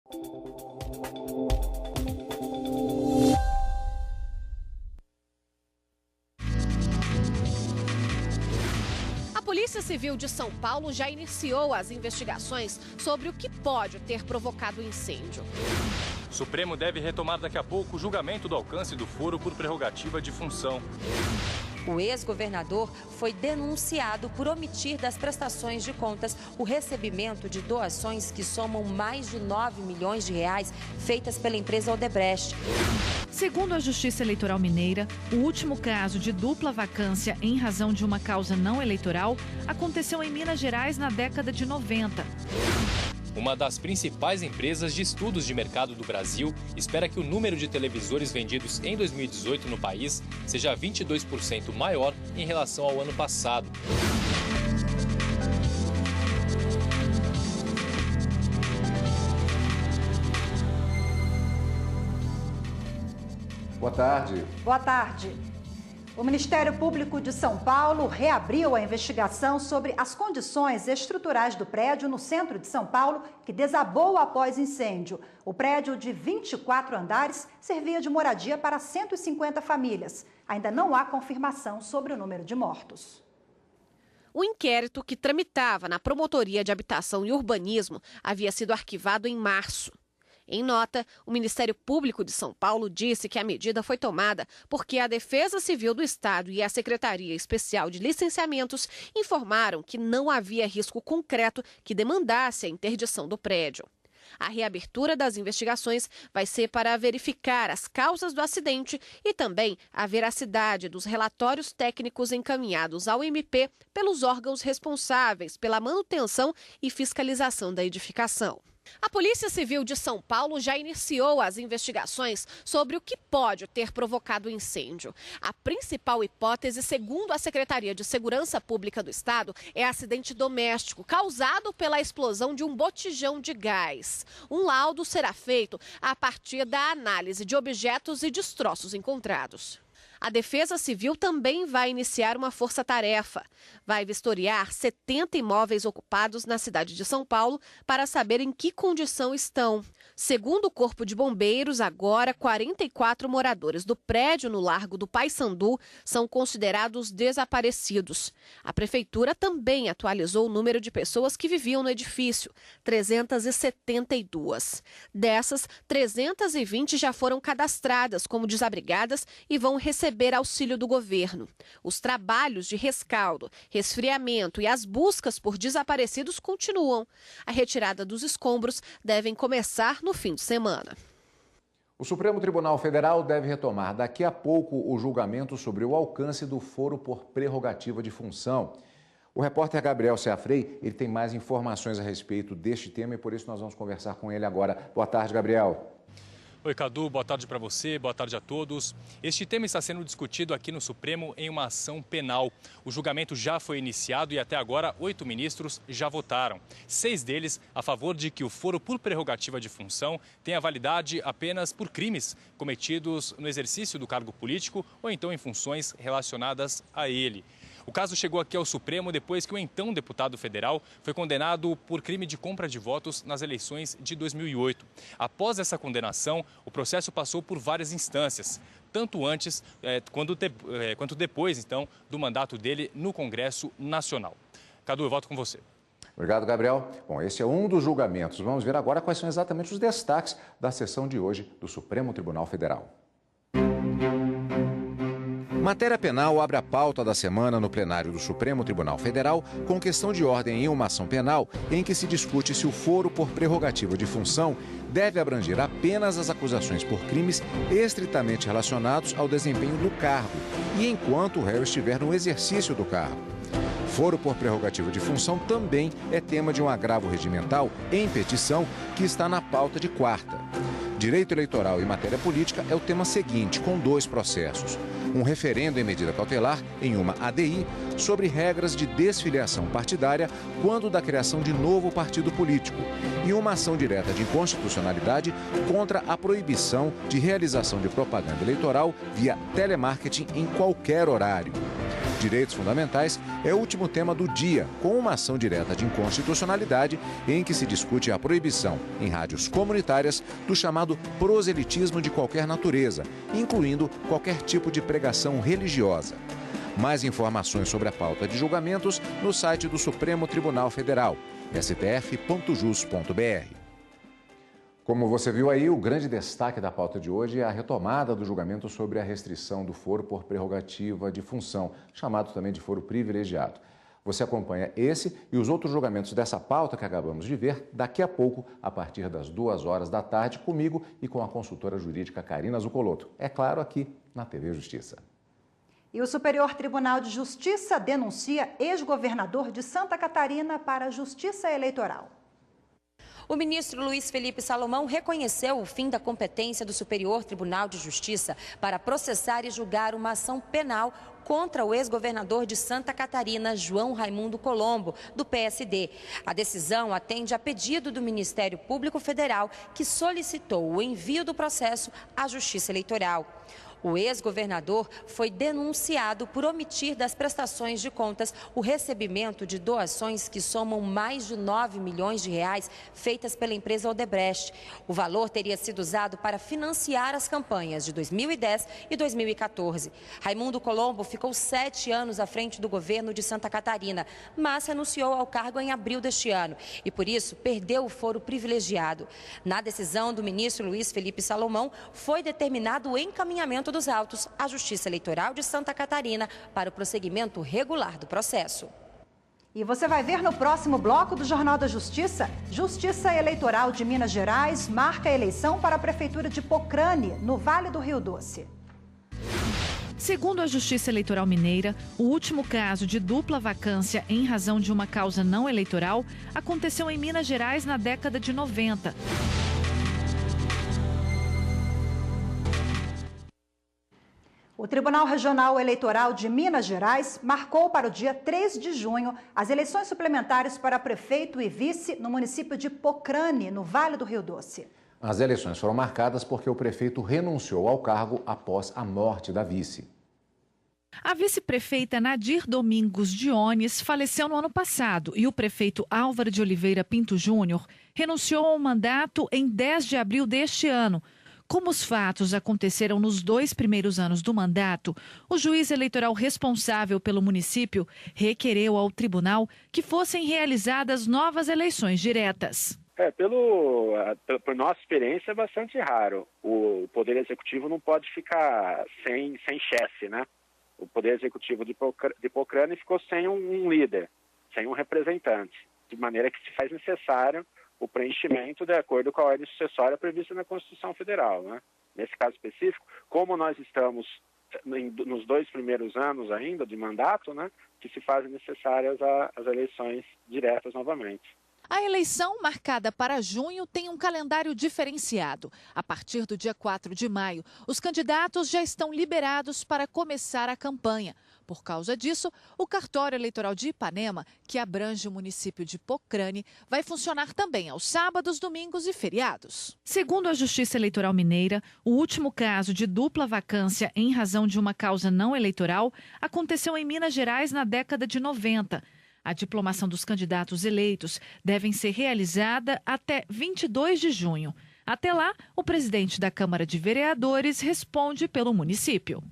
A Polícia Civil de São Paulo já iniciou as investigações sobre o que pode ter provocado o incêndio. O Supremo deve retomar daqui a pouco o julgamento do alcance do foro por prerrogativa de função. O ex-governador foi denunciado por omitir das prestações de contas o recebimento de doações que somam mais de 9 milhões de reais feitas pela empresa Odebrecht. Segundo a Justiça Eleitoral Mineira, o último caso de dupla vacância em razão de uma causa não eleitoral aconteceu em Minas Gerais na década de 90. Uma das principais empresas de estudos de mercado do Brasil espera que o número de televisores vendidos em 2018 no país seja 22% maior em relação ao ano passado. Boa tarde. Boa tarde. O Ministério Público de São Paulo reabriu a investigação sobre as condições estruturais do prédio no centro de São Paulo, que desabou após incêndio. O prédio de 24 andares servia de moradia para 150 famílias. Ainda não há confirmação sobre o número de mortos. O inquérito que tramitava na Promotoria de Habitação e Urbanismo havia sido arquivado em março. Em nota, o Ministério Público de São Paulo disse que a medida foi tomada porque a Defesa Civil do Estado e a Secretaria Especial de Licenciamentos informaram que não havia risco concreto que demandasse a interdição do prédio. A reabertura das investigações vai ser para verificar as causas do acidente e também a veracidade dos relatórios técnicos encaminhados ao MP pelos órgãos responsáveis pela manutenção e fiscalização da edificação. A Polícia Civil de São Paulo já iniciou as investigações sobre o que pode ter provocado o incêndio. A principal hipótese, segundo a Secretaria de Segurança Pública do Estado, é acidente doméstico causado pela explosão de um botijão de gás. Um laudo será feito a partir da análise de objetos e destroços encontrados. A Defesa Civil também vai iniciar uma força-tarefa. Vai vistoriar 70 imóveis ocupados na cidade de São Paulo para saber em que condição estão. Segundo o Corpo de Bombeiros, agora 44 moradores do prédio no Largo do Paissandu são considerados desaparecidos. A Prefeitura também atualizou o número de pessoas que viviam no edifício, 372. Dessas, 320 já foram cadastradas como desabrigadas e vão receber auxílio do governo. Os trabalhos de rescaldo, resfriamento e as buscas por desaparecidos continuam. A retirada dos escombros devem começar no fim de semana. O Supremo Tribunal Federal deve retomar daqui a pouco o julgamento sobre o alcance do foro por prerrogativa de função. O repórter Gabriel Seafrei, ele tem mais informações a respeito deste tema e por isso nós vamos conversar com ele agora. Boa tarde, Gabriel. Oi, Cadu, boa tarde para você, boa tarde a todos. Este tema está sendo discutido aqui no Supremo em uma ação penal. O julgamento já foi iniciado e até agora 8 ministros já votaram. 6 deles a favor de que o foro por prerrogativa de função tenha validade apenas por crimes cometidos no exercício do cargo político ou então em funções relacionadas a ele. O caso chegou aqui ao Supremo depois que o então deputado federal foi condenado por crime de compra de votos nas eleições de 2008. Após essa condenação, o processo passou por várias instâncias, tanto antes quanto depois, então, do mandato dele no Congresso Nacional. Cadu, eu volto com você. Obrigado, Gabriel. Bom, esse é um dos julgamentos. Vamos ver agora quais são exatamente os destaques da sessão de hoje do Supremo Tribunal Federal. Matéria penal abre a pauta da semana no plenário do Supremo Tribunal Federal com questão de ordem em uma ação penal em que se discute se o foro por prerrogativa de função deve abranger apenas as acusações por crimes estritamente relacionados ao desempenho do cargo e enquanto o réu estiver no exercício do cargo. Foro por prerrogativa de função também é tema de um agravo regimental em petição que está na pauta de quarta. Direito eleitoral e matéria política é o tema seguinte, com 2 processos. Um referendo em medida cautelar, em uma ADI, sobre regras de desfiliação partidária quando da criação de novo partido político. E uma ação direta de inconstitucionalidade contra a proibição de realização de propaganda eleitoral via telemarketing em qualquer horário. Direitos fundamentais é o último tema do dia, com uma ação direta de inconstitucionalidade em que se discute a proibição, em rádios comunitárias, do chamado proselitismo de qualquer natureza, incluindo qualquer tipo de pregação religiosa. Mais informações sobre a pauta de julgamentos no site do Supremo Tribunal Federal, stf.jus.br. Como você viu aí, o grande destaque da pauta de hoje é a retomada do julgamento sobre a restrição do foro por prerrogativa de função, chamado também de foro privilegiado. Você acompanha esse e os outros julgamentos dessa pauta que acabamos de ver daqui a pouco, a partir das 2h da tarde, comigo e com a consultora jurídica Karina Zucolotto. É claro, aqui na TV Justiça. E o Superior Tribunal de Justiça denuncia ex-governador de Santa Catarina para a Justiça Eleitoral. O ministro Luiz Felipe Salomão reconheceu o fim da competência do Superior Tribunal de Justiça para processar e julgar uma ação penal contra o ex-governador de Santa Catarina, João Raimundo Colombo, do PSD. A decisão atende a pedido do Ministério Público Federal, que solicitou o envio do processo à Justiça Eleitoral. O ex-governador foi denunciado por omitir das prestações de contas o recebimento de doações que somam mais de 9 milhões de reais feitas pela empresa Odebrecht. O valor teria sido usado para financiar as campanhas de 2010 e 2014. Raimundo Colombo ficou 7 anos à frente do governo de Santa Catarina, mas renunciou ao cargo em abril deste ano e, por isso, perdeu o foro privilegiado. Na decisão do ministro Luiz Felipe Salomão, foi determinado o encaminhamento dos autos à Justiça Eleitoral de Santa Catarina para o prosseguimento regular do processo. E você vai ver no próximo bloco do Jornal da Justiça, Justiça Eleitoral de Minas Gerais marca a eleição para a Prefeitura de Pocrane, no Vale do Rio Doce. Segundo a Justiça Eleitoral Mineira, o último caso de dupla vacância em razão de uma causa não eleitoral aconteceu em Minas Gerais na década de 90. O Tribunal Regional Eleitoral de Minas Gerais marcou para o dia 3 de junho as eleições suplementares para prefeito e vice no município de Pocrane, no Vale do Rio Doce. As eleições foram marcadas porque o prefeito renunciou ao cargo após a morte da vice. A vice-prefeita Nadir Domingos Diones faleceu no ano passado e o prefeito Álvaro de Oliveira Pinto Júnior renunciou ao mandato em 10 de abril deste ano. Como os fatos aconteceram nos 2 primeiros anos do mandato, o juiz eleitoral responsável pelo município requereu ao tribunal que fossem realizadas novas eleições diretas. Por nossa experiência, é bastante raro. O Poder Executivo não pode ficar sem chefe, né? O Poder Executivo de Pocrane ficou sem um líder, sem um representante, de maneira que se faz necessário o preenchimento de acordo com a ordem sucessória prevista na Constituição Federal, né? Nesse caso específico, como nós estamos nos 2 primeiros anos ainda de mandato, né, que se fazem necessárias as eleições diretas novamente. A eleição, marcada para junho, tem um calendário diferenciado. A partir do dia 4 de maio, os candidatos já estão liberados para começar a campanha. Por causa disso, o cartório eleitoral de Ipanema, que abrange o município de Pocrane, vai funcionar também aos sábados, domingos e feriados. Segundo a Justiça Eleitoral Mineira, o último caso de dupla vacância em razão de uma causa não eleitoral aconteceu em Minas Gerais na década de 90. A diplomação dos candidatos eleitos deve ser realizada até 22 de junho. Até lá, o presidente da Câmara de Vereadores responde pelo município.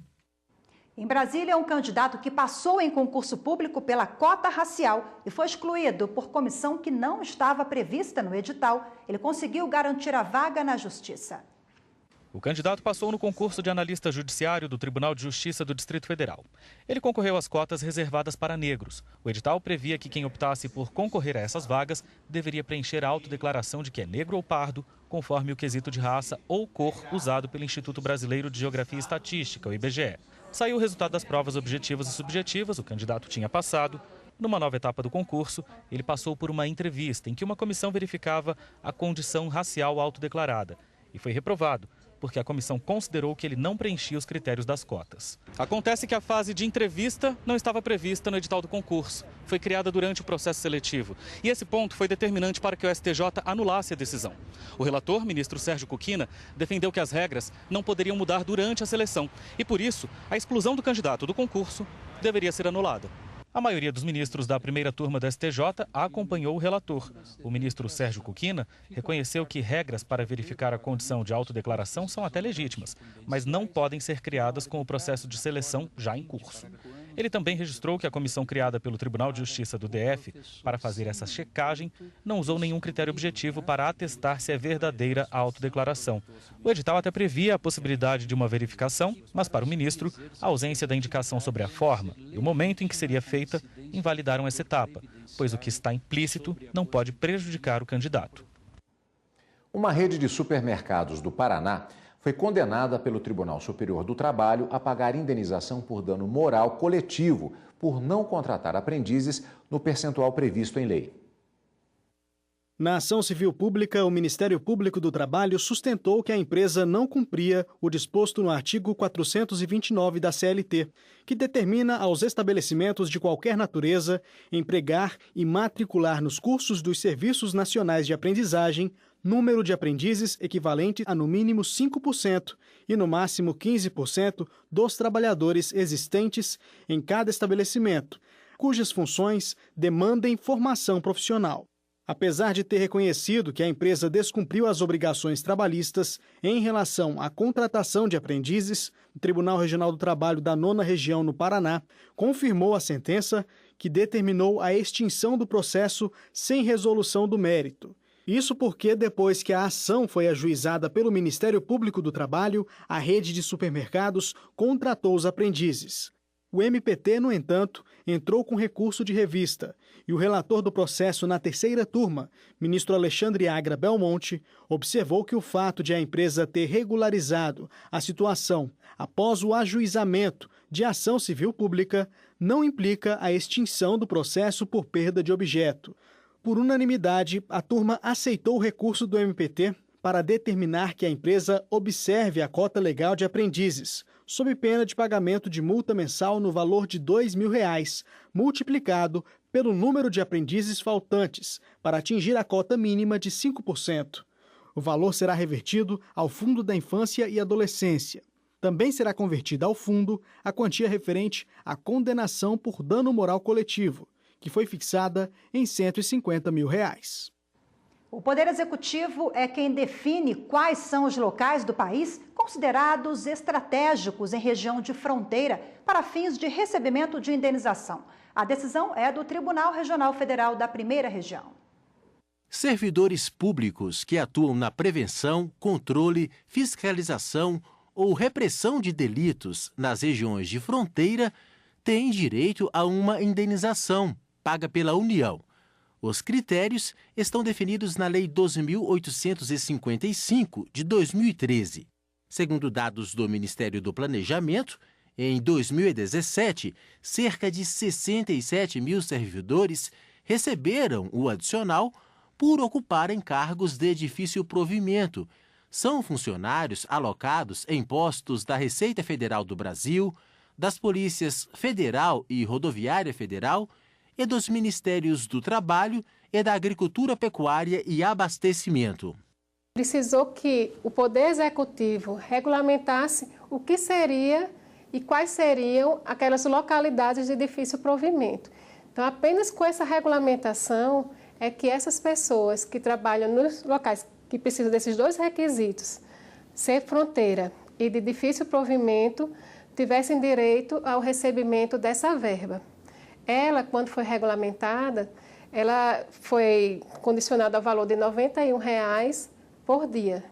Em Brasília, um candidato que passou em concurso público pela cota racial e foi excluído por comissão que não estava prevista no edital, ele conseguiu garantir a vaga na Justiça. O candidato passou no concurso de analista judiciário do Tribunal de Justiça do Distrito Federal. Ele concorreu às cotas reservadas para negros. O edital previa que quem optasse por concorrer a essas vagas deveria preencher a autodeclaração de que é negro ou pardo, conforme o quesito de raça ou cor usado pelo Instituto Brasileiro de Geografia e Estatística, o IBGE. Saiu o resultado das provas objetivas e subjetivas, o candidato tinha passado. Numa nova etapa do concurso, ele passou por uma entrevista em que uma comissão verificava a condição racial autodeclarada e foi reprovado, porque a comissão considerou que ele não preenchia os critérios das cotas. Acontece que a fase de entrevista não estava prevista no edital do concurso. Foi criada durante o processo seletivo. E esse ponto foi determinante para que o STJ anulasse a decisão. O relator, ministro Sérgio Cuquina, defendeu que as regras não poderiam mudar durante a seleção. E, por isso, a exclusão do candidato do concurso deveria ser anulada. A maioria dos ministros da primeira turma do STJ acompanhou o relator. O ministro Sérgio Cuquina reconheceu que regras para verificar a condição de autodeclaração são até legítimas, mas não podem ser criadas com o processo de seleção já em curso. Ele também registrou que a comissão criada pelo Tribunal de Justiça do DF para fazer essa checagem não usou nenhum critério objetivo para atestar se é verdadeira a autodeclaração. O edital até previa a possibilidade de uma verificação, mas para o ministro, a ausência da indicação sobre a forma e o momento em que seria feita invalidaram essa etapa, pois o que está implícito não pode prejudicar o candidato. Uma rede de supermercados do Paraná foi condenada pelo Tribunal Superior do Trabalho a pagar indenização por dano moral coletivo por não contratar aprendizes no percentual previsto em lei. Na ação civil pública, o Ministério Público do Trabalho sustentou que a empresa não cumpria o disposto no artigo 429 da CLT, que determina aos estabelecimentos de qualquer natureza empregar e matricular nos cursos dos Serviços Nacionais de Aprendizagem número de aprendizes equivalente a no mínimo 5% e no máximo 15% dos trabalhadores existentes em cada estabelecimento, cujas funções demandem formação profissional. Apesar de ter reconhecido que a empresa descumpriu as obrigações trabalhistas em relação à contratação de aprendizes, o Tribunal Regional do Trabalho da 9ª Região no Paraná confirmou a sentença que determinou a extinção do processo sem resolução do mérito. Isso porque, depois que a ação foi ajuizada pelo Ministério Público do Trabalho, a rede de supermercados contratou os aprendizes. O MPT, no entanto, entrou com recurso de revista e o relator do processo na 3ª turma, ministro Alexandre Agra Belmonte, observou que o fato de a empresa ter regularizado a situação após o ajuizamento de ação civil pública não implica a extinção do processo por perda de objeto. Por unanimidade, a turma aceitou o recurso do MPT para determinar que a empresa observe a cota legal de aprendizes, sob pena de pagamento de multa mensal no valor de R$ 2.000, multiplicado pelo número de aprendizes faltantes, para atingir a cota mínima de 5%. O valor será revertido ao Fundo da Infância e Adolescência. Também será convertida ao fundo a quantia referente à condenação por dano moral coletivo, que foi fixada em R$ 150 mil. O Poder Executivo é quem define quais são os locais do país considerados estratégicos em região de fronteira para fins de recebimento de indenização. A decisão é do Tribunal Regional Federal da 1ª Região. Servidores públicos que atuam na prevenção, controle, fiscalização ou repressão de delitos nas regiões de fronteira têm direito a uma indenização paga pela União. Os critérios estão definidos na Lei 12.855, de 2013. Segundo dados do Ministério do Planejamento, em 2017, cerca de 67 mil servidores receberam o adicional por ocuparem cargos de difícil provimento. São funcionários alocados em postos da Receita Federal do Brasil, das Polícias Federal e Rodoviária Federal e dos Ministérios do Trabalho e da Agricultura, Pecuária e Abastecimento. Precisou que o Poder Executivo regulamentasse o que seria e quais seriam aquelas localidades de difícil provimento. Então, apenas com essa regulamentação é que essas pessoas que trabalham nos locais que precisam desses dois requisitos, ser fronteira e de difícil provimento, tivessem direito ao recebimento dessa verba. Ela, quando foi regulamentada, ela foi condicionada ao valor de R$ 91 por dia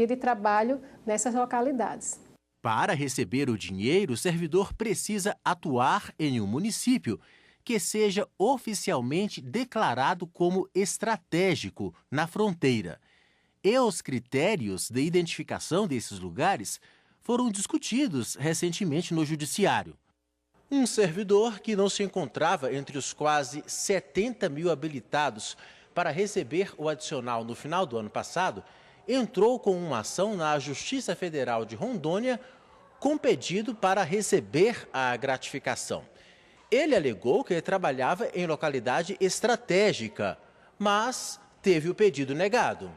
de trabalho nessas localidades. Para receber o dinheiro, o servidor precisa atuar em um município que seja oficialmente declarado como estratégico na fronteira. E os critérios de identificação desses lugares foram discutidos recentemente no Judiciário. Um servidor que não se encontrava entre os quase 70 mil habilitados para receber o adicional no final do ano passado entrou com uma ação na Justiça Federal de Rondônia com pedido para receber a gratificação. Ele alegou que trabalhava em localidade estratégica, mas teve o pedido negado.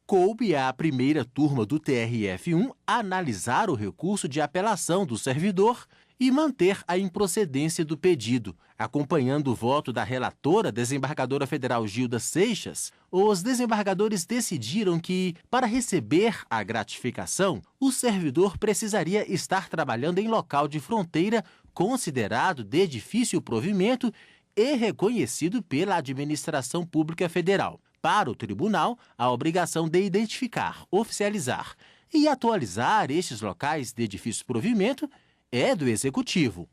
Coube à primeira turma do TRF1 analisar o recurso de apelação do servidor e manter a improcedência do pedido. Acompanhando o voto da relatora, desembargadora federal Gilda Seixas, os desembargadores decidiram que, para receber a gratificação, o servidor precisaria estar trabalhando em local de fronteira considerado de difícil provimento e reconhecido pela Administração Pública Federal. Para o tribunal, a obrigação de identificar, oficializar e atualizar estes locais de difícil provimento é do Executivo.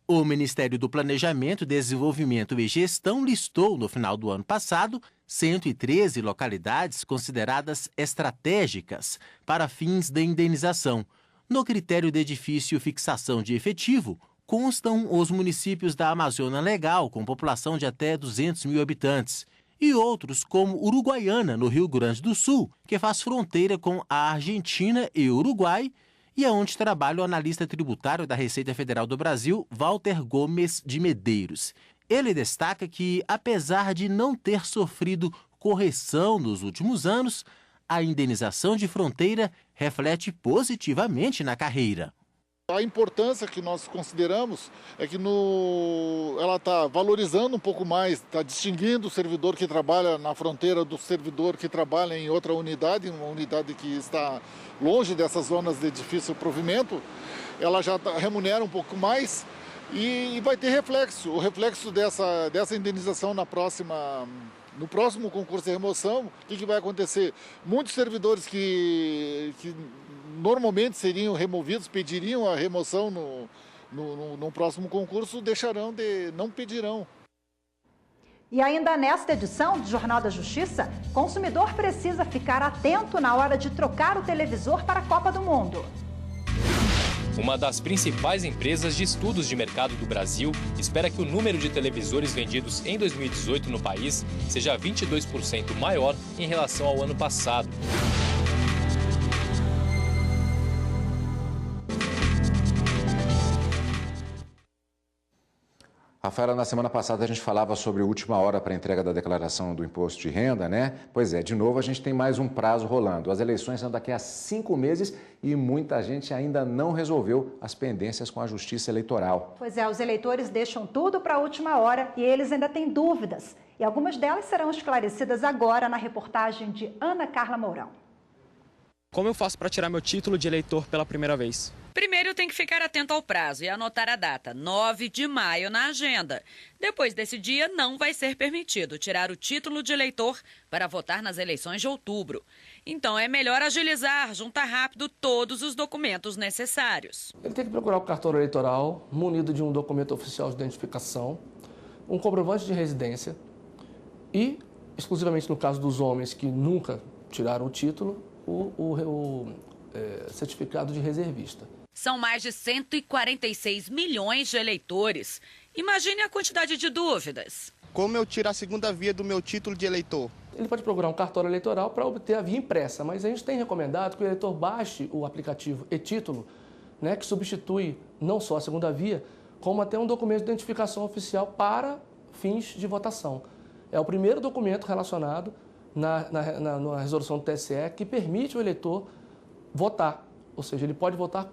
O Ministério do Planejamento, Desenvolvimento e Gestão listou, no final do ano passado, 113 localidades consideradas estratégicas para fins de indenização. No critério de difícil fixação de efetivo, constam os municípios da Amazônia Legal, com população de até 200 mil habitantes, e outros como Uruguaiana, no Rio Grande do Sul, que faz fronteira com a Argentina e Uruguai, e é onde trabalha o analista tributário da Receita Federal do Brasil, Walter Gomes de Medeiros. Ele destaca que, apesar de não ter sofrido correção nos últimos anos, a indenização de fronteira reflete positivamente na carreira. A importância que nós consideramos é que ela está valorizando um pouco mais, está distinguindo o servidor que trabalha na fronteira do servidor que trabalha em outra unidade, uma unidade que está longe dessas zonas de difícil provimento. Ela já remunera um pouco mais e vai ter reflexo. O reflexo dessa indenização no próximo concurso de remoção, o que vai acontecer? Muitos servidores que normalmente seriam removidos, pediriam a remoção no próximo concurso, não pedirão. E ainda nesta edição do Jornal da Justiça, o consumidor precisa ficar atento na hora de trocar o televisor para a Copa do Mundo. Uma das principais empresas de estudos de mercado do Brasil espera que o número de televisores vendidos em 2018 no país seja 22% maior em relação ao ano passado. Rafaela, na semana passada a gente falava sobre a última hora para a entrega da declaração do imposto de renda, né? Pois é, de novo a gente tem mais um prazo rolando. As eleições são daqui a 5 meses e muita gente ainda não resolveu as pendências com a Justiça Eleitoral. Pois é, os eleitores deixam tudo para a última hora e eles ainda têm dúvidas. E algumas delas serão esclarecidas agora na reportagem de Ana Carla Mourão. Como eu faço para tirar meu título de eleitor pela primeira vez? Primeiro tem que ficar atento ao prazo e anotar a data, 9 de maio, na agenda. Depois desse dia, não vai ser permitido tirar o título de eleitor para votar nas eleições de outubro. Então é melhor agilizar, juntar rápido todos os documentos necessários. Ele tem que procurar o cartório eleitoral, munido de um documento oficial de identificação, um comprovante de residência e, exclusivamente no caso dos homens que nunca tiraram o título, o certificado de reservista. São mais de 146 milhões de eleitores. Imagine a quantidade de dúvidas. Como eu tiro a segunda via do meu título de eleitor? Ele pode procurar um cartório eleitoral para obter a via impressa, mas a gente tem recomendado que o eleitor baixe o aplicativo e-título, né, que substitui não só a segunda via, como até um documento de identificação oficial para fins de votação. É o primeiro documento relacionado na resolução do TSE que permite o eleitor votar. Ou seja, ele pode votar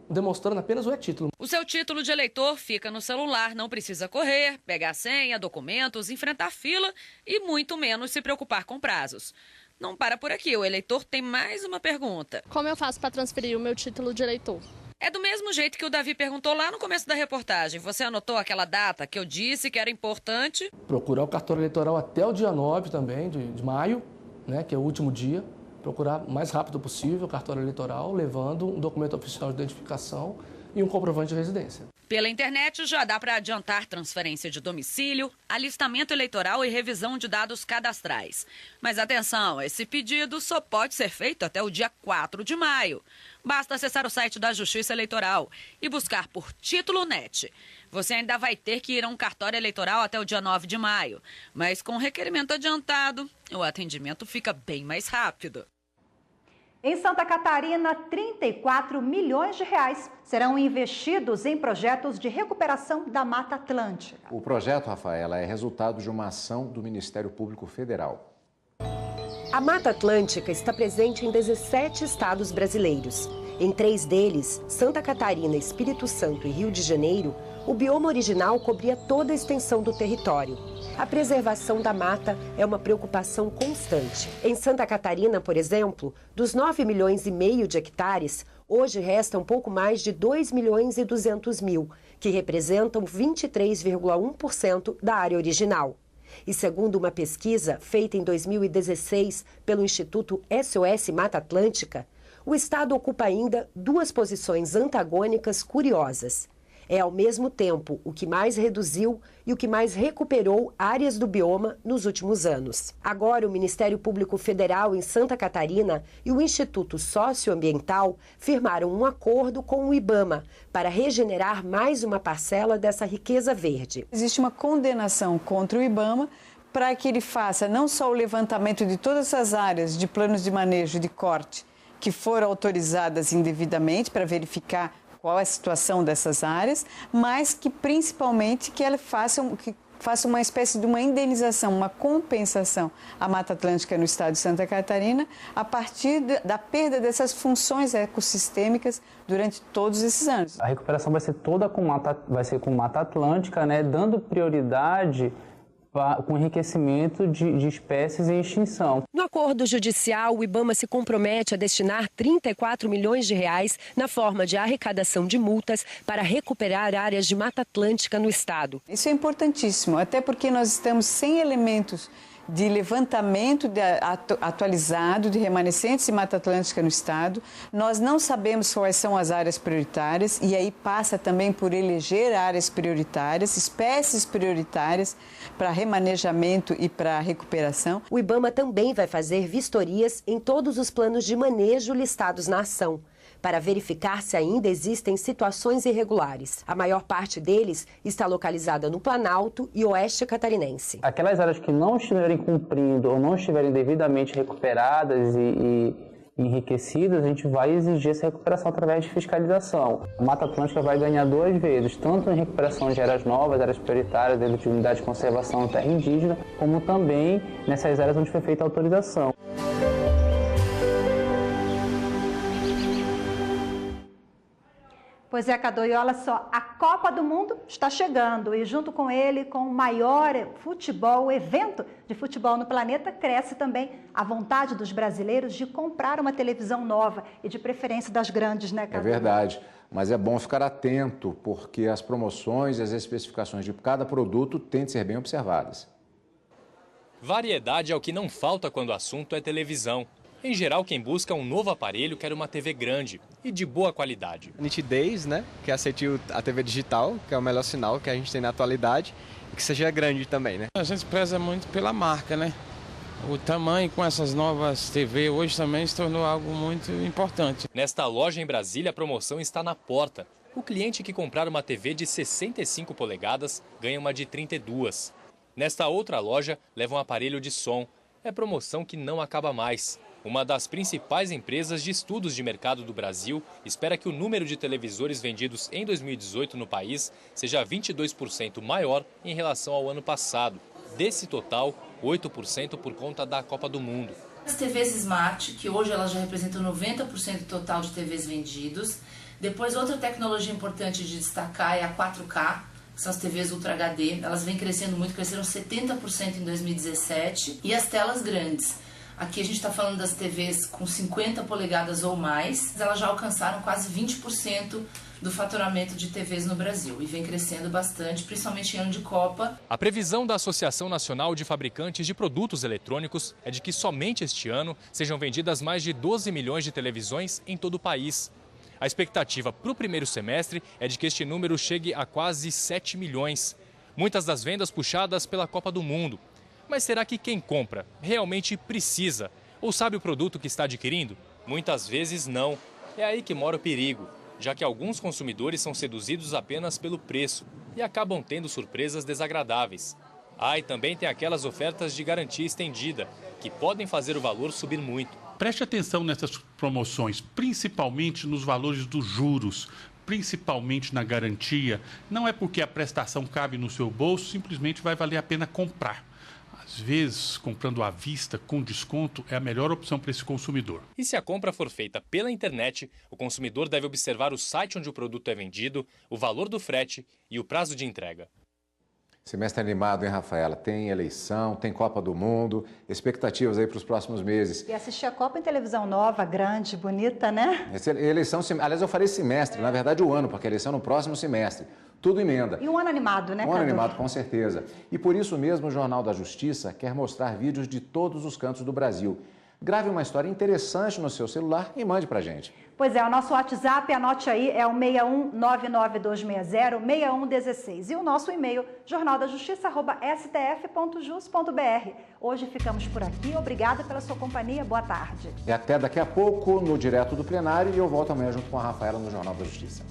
demonstrando apenas o e-título. O seu título de eleitor fica no celular, não precisa correr, pegar senha, documentos, enfrentar fila e muito menos se preocupar com prazos. Não para por aqui, o eleitor tem mais uma pergunta. Como eu faço para transferir o meu título de eleitor? É do mesmo jeito que o Davi perguntou lá no começo da reportagem. Você anotou aquela data que eu disse que era importante? Procurar o cartório eleitoral até o dia 9 também, de maio, né, que é o último dia. Procurar o mais rápido possível o cartório eleitoral, levando um documento oficial de identificação e um comprovante de residência. Pela internet já dá para adiantar transferência de domicílio, alistamento eleitoral e revisão de dados cadastrais. Mas atenção, esse pedido só pode ser feito até o dia 4 de maio. Basta acessar o site da Justiça Eleitoral e buscar por Título Net. você ainda vai ter que ir a um cartório eleitoral até o dia 9 de maio. Mas com o requerimento adiantado, o atendimento fica bem mais rápido. Em Santa Catarina, 34 milhões de reais serão investidos em projetos de recuperação da Mata Atlântica. O projeto, Rafaela, é resultado de uma ação do Ministério Público Federal. A Mata Atlântica está presente em 17 estados brasileiros. Em 3 deles, Santa Catarina, Espírito Santo e Rio de Janeiro, o bioma original cobria toda a extensão do território. A preservação da mata é uma preocupação constante. Em Santa Catarina, por exemplo, dos 9,5 milhões de hectares, hoje restam pouco mais de 2,2 milhões, que representam 23,1% da área original. E segundo uma pesquisa feita em 2016 pelo Instituto SOS Mata Atlântica, o estado ocupa ainda 2 posições antagônicas curiosas. É, ao mesmo tempo, o que mais reduziu e o que mais recuperou áreas do bioma nos últimos anos. Agora, o Ministério Público Federal em Santa Catarina e o Instituto Socioambiental firmaram um acordo com o IBAMA para regenerar mais uma parcela dessa riqueza verde. Existe uma condenação contra o IBAMA para que ele faça não só o levantamento de todas as áreas de planos de manejo de corte que foram autorizadas indevidamente para verificar qual é a situação dessas áreas, mas que principalmente que ela faça uma espécie de uma indenização, uma compensação à Mata Atlântica no estado de Santa Catarina a partir da perda dessas funções ecossistêmicas durante todos esses anos. A recuperação vai ser toda com Mata Atlântica, né, dando prioridade com enriquecimento de espécies em extinção. No acordo judicial, o IBAMA se compromete a destinar 34 milhões de reais na forma de arrecadação de multas para recuperar áreas de Mata Atlântica no estado. Isso é importantíssimo, até porque nós estamos sem elementos de levantamento atualizado de remanescentes de Mata Atlântica no estado. Nós não sabemos quais são as áreas prioritárias e aí passa também por eleger áreas prioritárias, espécies prioritárias para remanejamento e para recuperação. O IBAMA também vai fazer vistorias em todos os planos de manejo listados na ação, para verificar se ainda existem situações irregulares. A maior parte deles está localizada no Planalto e Oeste Catarinense. Aquelas áreas que não estiverem cumprindo ou não estiverem devidamente recuperadas e enriquecidas, a gente vai exigir essa recuperação através de fiscalização. A Mata Atlântica vai ganhar 2 vezes, tanto em recuperação de áreas novas, áreas prioritárias, dentro de unidade de conservação terra indígena, como também nessas áreas onde foi feita a autorização. Pois é, Cadu, e olha só, a Copa do Mundo está chegando e junto com ele, com o maior evento de futebol no planeta, cresce também a vontade dos brasileiros de comprar uma televisão nova e de preferência das grandes, né, Cadu? É verdade, mas é bom ficar atento porque as promoções e as especificações de cada produto têm de ser bem observadas. Variedade é o que não falta quando o assunto é televisão. Em geral, quem busca um novo aparelho quer uma TV grande e de boa qualidade. Nitidez, né? Que aceite a TV digital, que é o melhor sinal que a gente tem na atualidade, e que seja grande também, né? A gente preza muito pela marca, né? O tamanho com essas novas TV hoje também se tornou algo muito importante. Nesta loja em Brasília, a promoção está na porta. O cliente que comprar uma TV de 65 polegadas ganha uma de 32. Nesta outra loja, leva um aparelho de som. É promoção que não acaba mais. Uma das principais empresas de estudos de mercado do Brasil espera que o número de televisores vendidos em 2018 no país seja 22% maior em relação ao ano passado. Desse total, 8% por conta da Copa do Mundo. As TVs Smart, que hoje elas já representam 90% total de TVs vendidos. Depois, outra tecnologia importante de destacar é a 4K, que são as TVs Ultra HD. Elas vêm crescendo muito, cresceram 70% em 2017. E as telas grandes. Aqui a gente está falando das TVs com 50 polegadas ou mais. Elas já alcançaram quase 20% do faturamento de TVs no Brasil e vem crescendo bastante, principalmente em ano de Copa. A previsão da Associação Nacional de Fabricantes de Produtos Eletrônicos é de que somente este ano sejam vendidas mais de 12 milhões de televisões em todo o país. A expectativa para o primeiro semestre é de que este número chegue a quase 7 milhões. Muitas das vendas puxadas pela Copa do Mundo. Mas será que quem compra realmente precisa ou sabe o produto que está adquirindo? Muitas vezes não. É aí que mora o perigo. já que alguns consumidores são seduzidos apenas pelo preço e acabam tendo surpresas desagradáveis. E também tem aquelas ofertas de garantia estendida, que podem fazer o valor subir muito. Preste atenção nessas promoções, principalmente nos valores dos juros, principalmente na garantia. Não é porque a prestação cabe no seu bolso, simplesmente vai valer a pena comprar. Às vezes, comprando à vista, com desconto, é a melhor opção para esse consumidor. E se a compra for feita pela internet, o consumidor deve observar o site onde o produto é vendido, o valor do frete e o prazo de entrega. Semestre animado, hein, Rafaela? Tem eleição, tem Copa do Mundo, expectativas aí para os próximos meses. E assistir a Copa em televisão nova, grande, bonita, né? Eleição, aliás, eu falei semestre, na verdade o ano, porque a eleição no próximo semestre. Tudo emenda. E um ano animado, né, Um ano animado, com certeza. E por isso mesmo o Jornal da Justiça quer mostrar vídeos de todos os cantos do Brasil. Grave uma história interessante no seu celular e mande pra gente. Pois é, o nosso WhatsApp, anote aí, é o 61992606116. E o nosso e-mail, jornaldajustiça@stf.jus.br. Hoje ficamos por aqui. Obrigada pela sua companhia. Boa tarde. E até daqui a pouco no Direto do Plenário e eu volto amanhã junto com a Rafaela no Jornal da Justiça.